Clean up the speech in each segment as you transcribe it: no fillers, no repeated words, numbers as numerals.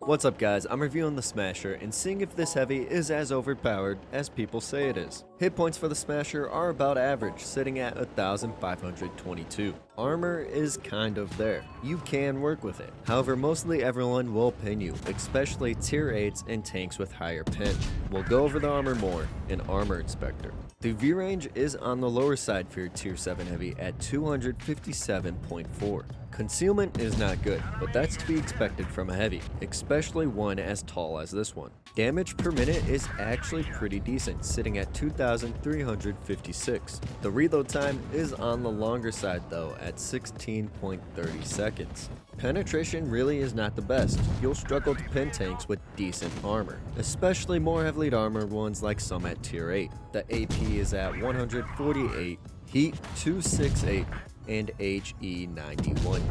What's up guys, I'm reviewing the Smasher and seeing if this heavy is as overpowered as people say it is. Hit points for the Smasher are about average, sitting at 1,522. Armor is kind of there. You can work with it. However, mostly everyone will pin you, especially tier 8s and tanks with higher pin. We'll go over the armor more in Armor Inspector. The view range is on the lower side for your tier 7 heavy at 257.4. Concealment is not good, but that's to be expected from a heavy, especially one as tall as this one. Damage per minute is actually pretty decent, sitting at 2,356. The reload time is on the longer side though, at 16.30 seconds. Penetration really is not the best. You'll struggle to pin tanks with decent armor, especially more heavily armored ones like some at tier 8. The AP is at 148, Heat 268, and HE 91.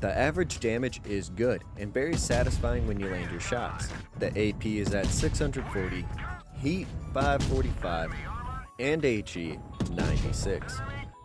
The average damage is good and very satisfying when you land your shots. The AP is at 640, Heat 545, and HE 96.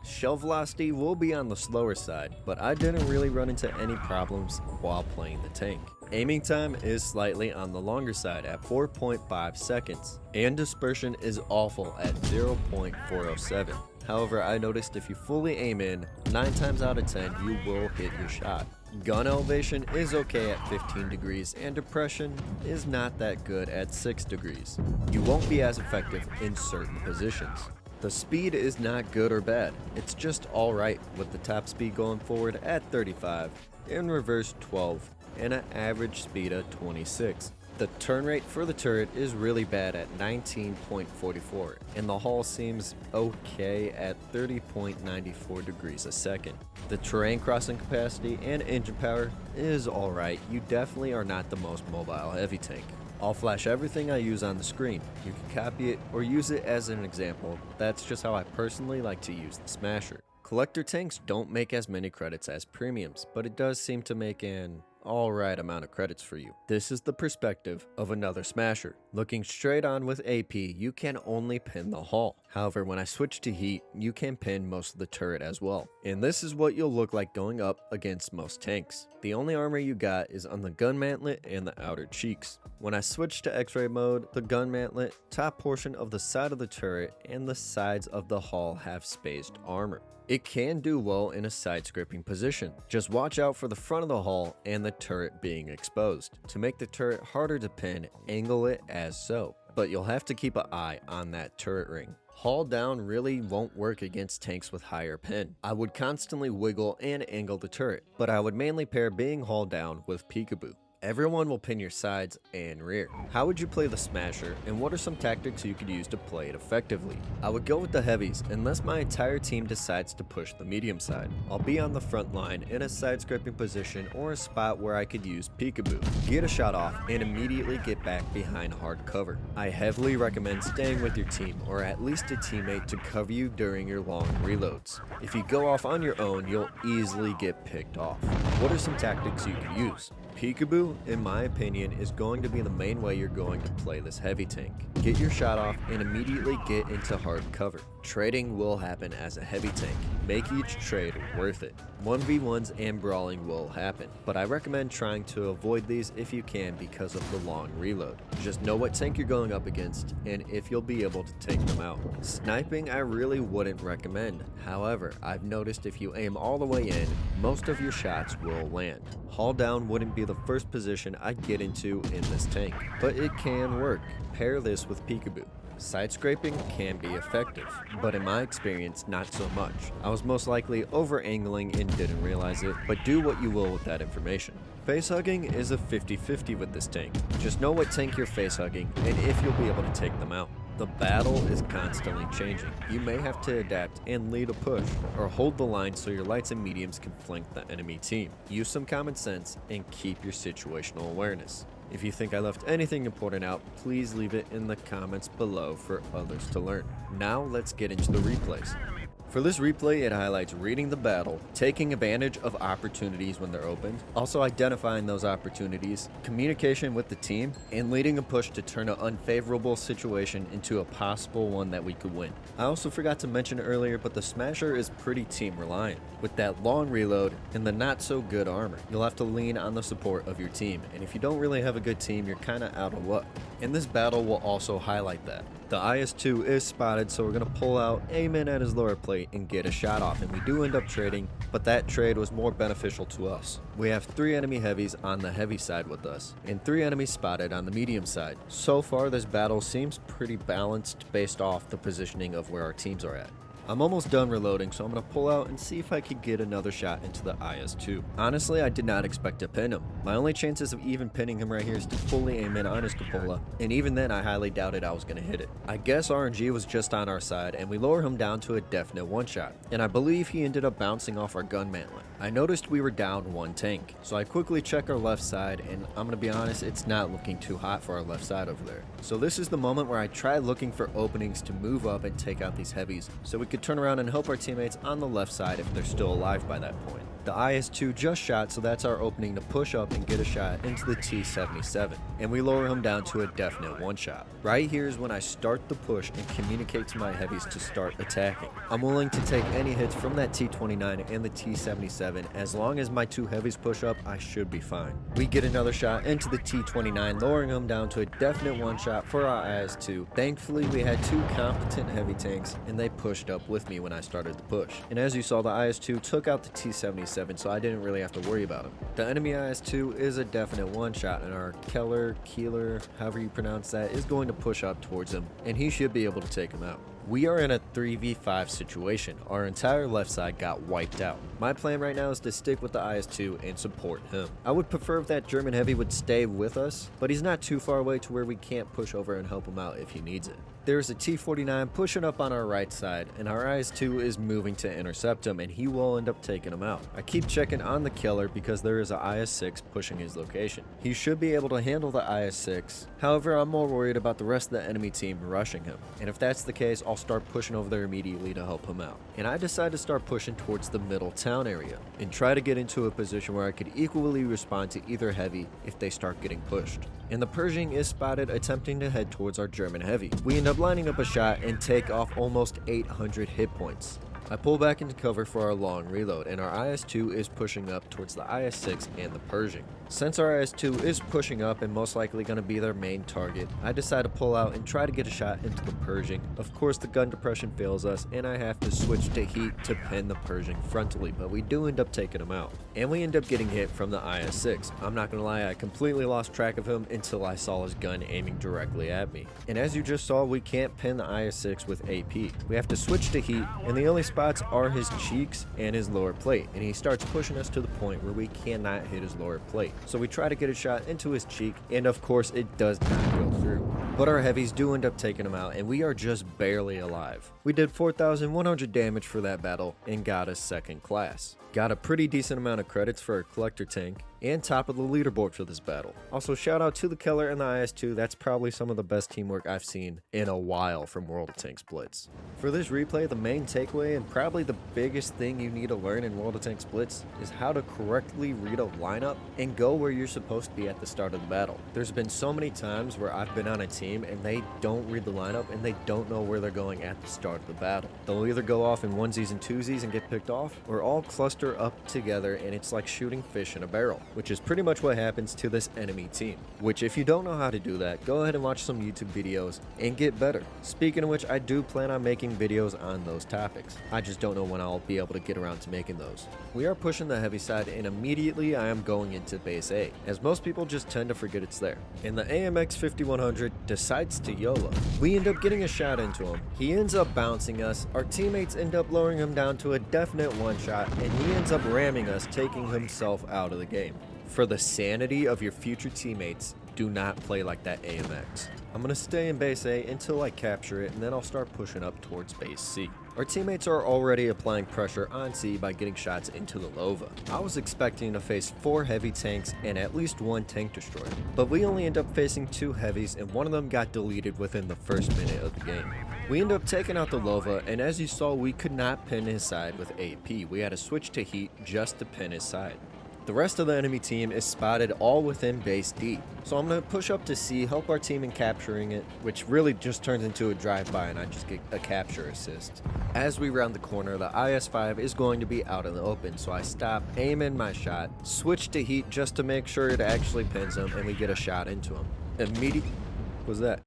Shell velocity will be on the slower side, but I didn't really run into any problems while playing the tank. Aiming time is slightly on the longer side at 4.5 seconds, and dispersion is awful at 0.407. However, I noticed if you fully aim in, 9 times out of 10 you will hit your shot. Gun elevation is okay at 15 degrees and depression is not that good at 6 degrees. You won't be as effective in certain positions. The speed is not good or bad, it's just alright, with the top speed going forward at 35, in reverse 12, and an average speed of 26. The turn rate for the turret is really bad at 19.44, and the hull seems okay at 30.94 degrees a second. The terrain crossing capacity and engine power is alright, you definitely are not the most mobile heavy tank. I'll flash everything I use on the screen. You can copy it or use it as an example. That's just how I personally like to use the Smasher. Collector tanks don't make as many credits as premiums, but it does seem to make an alright amount of credits for you. This is the perspective of another Smasher. Looking straight on with AP, you can only pin the hull. However, when I switch to Heat, you can pin most of the turret as well. And this is what you'll look like going up against most tanks. The only armor you got is on the gun mantlet and the outer cheeks. When I switch to X-ray mode, the gun mantlet, top portion of the side of the turret, and the sides of the hull have spaced armor. It can do well in a side scraping position. Just watch out for the front of the hull and the turret being exposed. To make the turret harder to pin, angle it as so, but you'll have to keep an eye on that turret ring. Hull down really won't work against tanks with higher pin. I would constantly wiggle and angle the turret, but I would mainly pair being hull down with peekaboo. Everyone will pin your sides and rear. How would you play the Smasher, and what are some tactics you could use to play it effectively? I would go with the heavies unless my entire team decides to push the medium side. I'll be on the front line in a side scraping position or a spot where I could use peekaboo, get a shot off, and immediately get back behind hard cover. I heavily recommend staying with your team or at least a teammate to cover you during your long reloads. If you go off on your own, you'll easily get picked off. What are some tactics you could use? Peekaboo, in my opinion, is going to be the main way you're going to play this heavy tank. Get your shot off and immediately get into hard cover. Trading will happen as a heavy tank. Make each trade worth it. 1v1s and brawling will happen, but I recommend trying to avoid these if you can because of the long reload. Just know what tank you're going up against and if you'll be able to take them out. Sniping I really wouldn't recommend. However, I've noticed if you aim all the way in, most of your shots will land. Hull down wouldn't be the first position I'd get into in this tank, but it can work. Pair this with peekaboo. Side scraping can be effective, but in my experience, not so much. I was most likely over angling and didn't realize it, but do what you will with that information. Face hugging is a 50-50 with this tank. Just know what tank you're face hugging and if you'll be able to take them out. The battle is constantly changing. You may have to adapt and lead a push, or hold the line so your lights and mediums can flank the enemy team. Use some common sense and keep your situational awareness. If you think I left anything important out, please leave it in the comments below for others to learn. Now let's get into the replays. For this replay, it highlights reading the battle, taking advantage of opportunities when they're opened, also identifying those opportunities, communication with the team, and leading a push to turn an unfavorable situation into a possible one that we could win. I also forgot to mention earlier, but the Smasher is pretty team reliant. With that long reload and the not so good armor, you'll have to lean on the support of your team, and if you don't really have a good team, you're kinda out of luck. And this battle will also highlight that. The IS-2 is spotted, so we're going to pull out, aim in at his lower plate, and get a shot off, and we do end up trading, but that trade was more beneficial to us. We have 3 enemy heavies on the heavy side with us, and 3 enemies spotted on the medium side. So far, this battle seems pretty balanced based off the positioning of where our teams are at. I'm almost done reloading, so I'm going to pull out and see if I could get another shot into the IS-2. Honestly, I did not expect to pin him. My only chances of even pinning him right here is to fully aim in on his cupola, and even then I highly doubted I was going to hit it. I guess RNG was just on our side, and we lower him down to a definite one-shot, and I believe he ended up bouncing off our gun mantlet. I noticed we were down 1 tank, so I quickly check our left side, and I'm going to be honest, it's not looking too hot for our left side over there. So this is the moment where I try looking for openings to move up and take out these heavies, so we could turn around and help our teammates on the left side if they're still alive by that point. The IS-2 just shot, so that's our opening to push up and get a shot into the T-77, and we lower him down to a definite one-shot. Right here is when I start the push and communicate to my heavies to start attacking. I'm willing to take any hits from that T-29 and the T-77. As long as my 2 heavies push up, I should be fine. We get another shot into the T-29, lowering him down to a definite one-shot for our IS-2. Thankfully, we had 2 competent heavy tanks, and they pushed up with me when I started the push. And as you saw, the IS-2 took out the T-77, so I didn't really have to worry about him. The enemy IS-2 is a definite one-shot, and our Keeler, however you pronounce that, is going to push up towards him, and he should be able to take him out. We are in a 3v5 situation. Our entire left side got wiped out. My plan right now is to stick with the IS-2 and support him. I would prefer if that German heavy would stay with us, but he's not too far away to where we can't push over and help him out if he needs it. There's a T-49 pushing up on our right side, and our IS-2 is moving to intercept him, and he will end up taking him out. I keep checking on the killer because there is a IS-6 pushing his location. He should be able to handle the IS-6, however I'm more worried about the rest of the enemy team rushing him, and if that's the case, I'll start pushing over there immediately to help him out. And I decide to start pushing towards the middle town area, and try to get into a position where I could equally respond to either heavy if they start getting pushed. And the Pershing is spotted attempting to head towards our German heavy. We end up lining up a shot and take off almost 800 hit points. I pull back into cover for our long reload, and our IS-2 is pushing up towards the IS-6 and the Pershing. Since our IS-2 is pushing up and most likely going to be their main target, I decide to pull out and try to get a shot into the Pershing. Of course, the gun depression fails us, and I have to switch to heat to pin the Pershing frontally, but we do end up taking him out. And we end up getting hit from the IS-6. I'm not going to lie, I completely lost track of him until I saw his gun aiming directly at me. And as you just saw, we can't pin the IS-6 with AP. We have to switch to heat, and the only spots are his cheeks and his lower plate, and he starts pushing us to the point where we cannot hit his lower plate. So we try to get a shot into his cheek, and of course it does not go through. But our heavies do end up taking him out, and we are just barely alive. We did 4,100 damage for that battle and got a 2nd class. Got a pretty decent amount of credits for a collector tank, and top of the leaderboard for this battle. Also, shout out to the Keller and the IS-2, that's probably some of the best teamwork I've seen in a while from World of Tanks Blitz. For this replay, the main takeaway, and probably the biggest thing you need to learn in World of Tanks Blitz, is how to correctly read a lineup and go where you're supposed to be at the start of the battle. There's been so many times where I've been on a team and they don't read the lineup and they don't know where they're going at the start of the battle. They'll either go off in onesies and twosies and get picked off, or all cluster up together and it's like shooting fish in a barrel, which is pretty much what happens to this enemy team. Which, if you don't know how to do that, go ahead and watch some YouTube videos and get better. Speaking of which, I do plan on making videos on those topics. I just don't know when I'll be able to get around to making those. We are pushing the heavy side, and immediately I am going into base A, as most people just tend to forget it's there. And the AMX 5100 decides to YOLO. We end up getting a shot into him. He ends up bouncing us. Our teammates end up lowering him down to a definite one shot, and he ends up ramming us, taking himself out of the game. For the sanity of your future teammates, do not play like that AMX. I'm going to stay in base A until I capture it, and then I'll start pushing up towards base C. Our teammates are already applying pressure on C by getting shots into the Lova. I was expecting to face 4 heavy tanks and at least 1 tank destroyer, but we only end up facing 2 heavies and one of them got deleted within the first minute of the game. We end up taking out the Lova, and as you saw, we could not pin his side with AP. We had to switch to heat just to pin his side. The rest of the enemy team is spotted all within base D, so I'm going to push up to C, help our team in capturing it, which really just turns into a drive-by and I just get a capture assist. As we round the corner, the IS-5 is going to be out in the open, so I stop, aim in my shot, switch to heat just to make sure it actually pins him and we get a shot into him. What was that?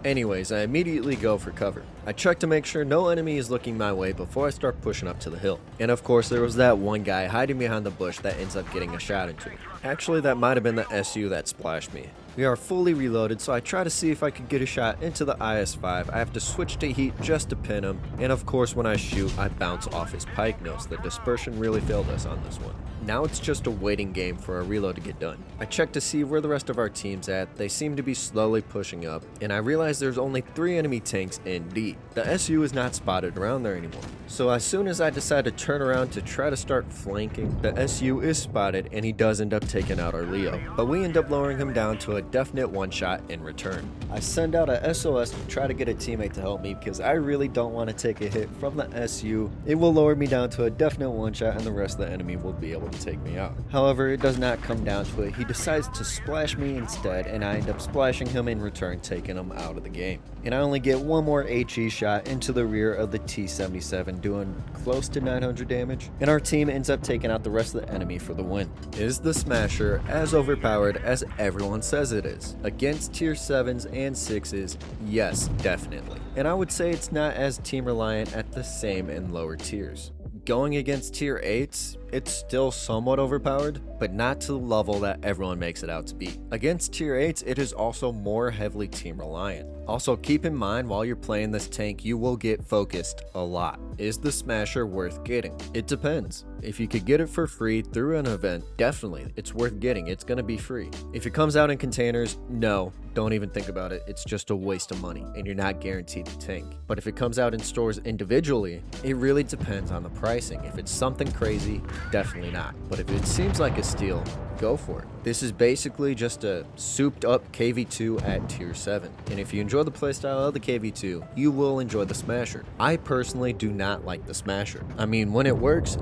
Anyways, I immediately go for cover. I check to make sure no enemy is looking my way before I start pushing up to the hill. And of course, there was that one guy hiding behind the bush that ends up getting a shot into me. Actually, that might have been the SU that splashed me. We are fully reloaded, so I try to see if I could get a shot into the IS-5. I have to switch to heat just to pin him, and of course when I shoot, I bounce off his pike nose. The dispersion really failed us on this one. Now it's just a waiting game for a reload to get done. I check to see where the rest of our team's at. They seem to be slowly pushing up, and I realize there's only 3 enemy tanks in D. The SU is not spotted around there anymore. So as soon as I decide to turn around to try to start flanking, the SU is spotted and he does end up taking out our Leo. But we end up lowering him down to a definite one shot in return. I send out a SOS to try to get a teammate to help me because I really don't want to take a hit from the SU. It will lower me down to a definite one shot and the rest of the enemy will be able to take me out. However, it does not come down to it. He decides to splash me instead and I end up splashing him in return, taking him out of the game. And I only get one more HE shot into the rear of the T-77, doing close to 900 damage, and our team ends up taking out the rest of the enemy for the win. Is the Smasher as overpowered as everyone says it is? Against tier 7s and 6s, yes, definitely. And I would say it's not as team reliant at the same and lower tiers. Going against tier 8s, it's still somewhat overpowered, but not to the level that everyone makes it out to be. Against tier 8s, it is also more heavily team reliant. Also, keep in mind while you're playing this tank, you will get focused a lot. Is the Smasher worth getting? It depends. If you could get it for free through an event, definitely, it's worth getting. It's gonna be free. If it comes out in containers, no, don't even think about it. It's just a waste of money, and you're not guaranteed the tank. But if it comes out in stores individually, it really depends on the pricing. If it's something crazy, definitely not. But if it seems like a steal, go for it. This is basically just a souped up KV2 at tier 7. And if you enjoy the playstyle of the KV2, you will enjoy the Smasher. I personally do not like the Smasher. I mean, when it works,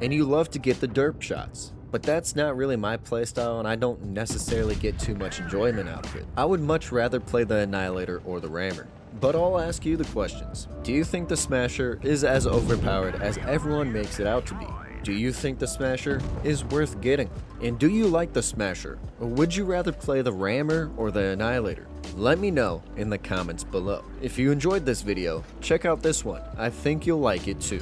and you love to get the derp shots. But that's not really my playstyle and I don't necessarily get too much enjoyment out of it. I would much rather play the Annihilator or the Rammer. But I'll ask you the questions. Do you think the Smasher is as overpowered as everyone makes it out to be? Do you think the Smasher is worth getting? And do you like the Smasher? Or would you rather play the Rammer or the Annihilator? Let me know in the comments below. If you enjoyed this video, check out this one. I think you'll like it too.